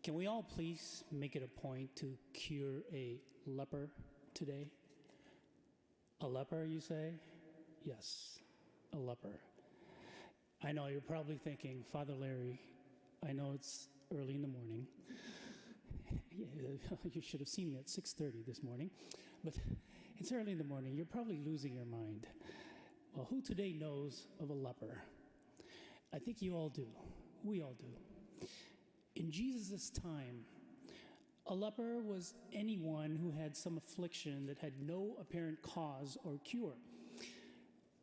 Can we all please make it a point to cure a leper today? A leper, you say? Yes, a leper. I know you're probably thinking, Father Larry, I know it's early in the morning. You should have seen me at 6:30 this morning, but it's early in the morning. You're probably losing your mind. Well, who today knows of a leper? I think you all do. We all do. In Jesus' time, a leper was anyone who had some affliction that had no apparent cause or cure.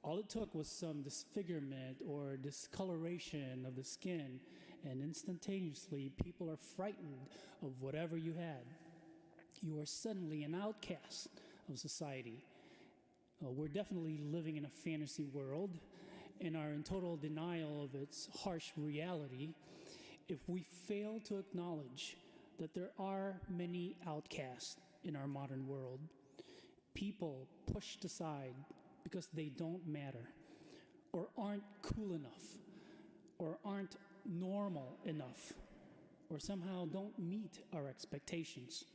All it took was some disfigurement or discoloration of the skin, and instantaneously people are frightened of whatever you had. You are suddenly an outcast of society. We're definitely living in a fantasy world and are in total denial of its harsh reality if we fail to acknowledge that there are many outcasts in our modern world, people pushed aside because they don't matter, or aren't cool enough, or aren't normal enough, or somehow don't meet our expectations.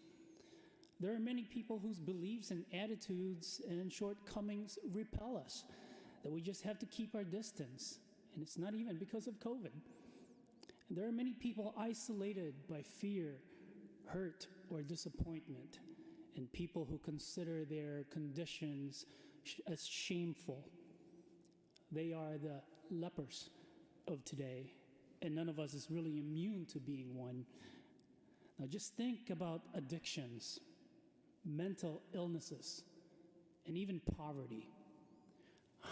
There are many people whose beliefs and attitudes and shortcomings repel us, that we just have to keep our distance, and it's not even because of COVID. And there are many people isolated by fear, hurt, or disappointment, and people who consider their conditions as shameful. They are the lepers of today, and none of us is really immune to being one. Now just think about addictions, mental illnesses, and even poverty.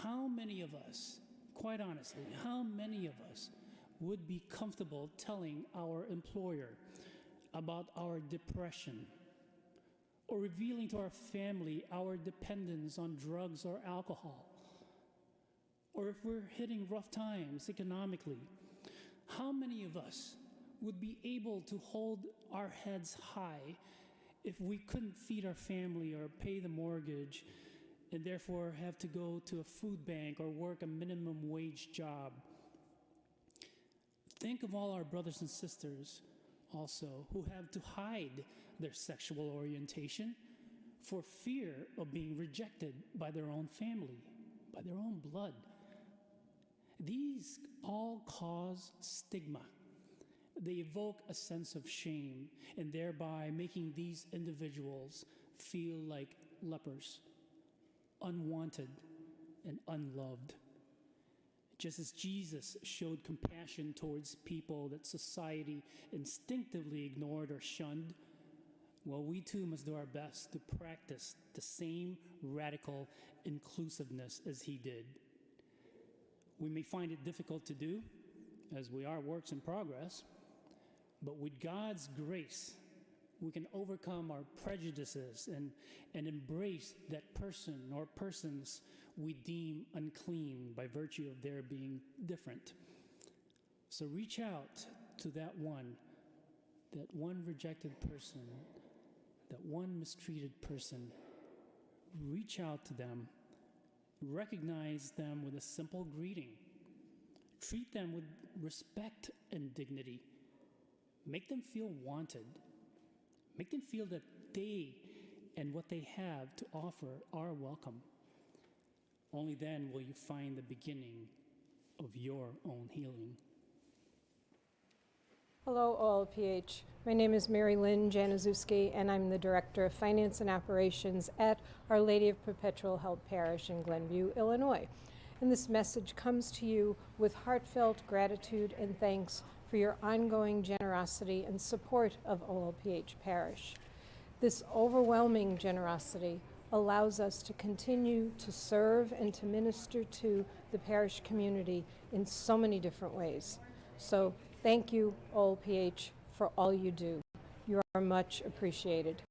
How many of us, quite honestly, how many of us would be comfortable telling our employer about our depression, or revealing to our family our dependence on drugs or alcohol? Or if we're hitting rough times economically, how many of us would be able to hold our heads high if we couldn't feed our family or pay the mortgage, and therefore have to go to a food bank or work a minimum wage job? Think of all our brothers and sisters also who have to hide their sexual orientation for fear of being rejected by their own family, by their own blood. These all cause stigma. They evoke a sense of shame, and thereby making these individuals feel like lepers, unwanted and unloved. Just as Jesus showed compassion towards people that society instinctively ignored or shunned, well, we too must do our best to practice the same radical inclusiveness as he did. We may find it difficult to do, as we are works in progress, but with God's grace, we can overcome our prejudices and embrace that person or persons we deem unclean by virtue of their being different. So reach out to that one rejected person, that one mistreated person. Reach out to them. Recognize them with a simple greeting. Treat them with respect and dignity. Make them feel wanted. Make them feel that they and what they have to offer are welcome. Only then will you find the beginning of your own healing. Hello, OLPH. My name is Mary Lynn Januszewski, and I'm the Director of Finance and Operations at Our Lady of Perpetual Help Parish in Glenview, Illinois. And this message comes to you with heartfelt gratitude and thanks for your ongoing generosity and support of OLPH Parish. This overwhelming generosity allows us to continue to serve and to minister to the parish community in so many different ways. So thank you, OLPH, for all you do. You are much appreciated.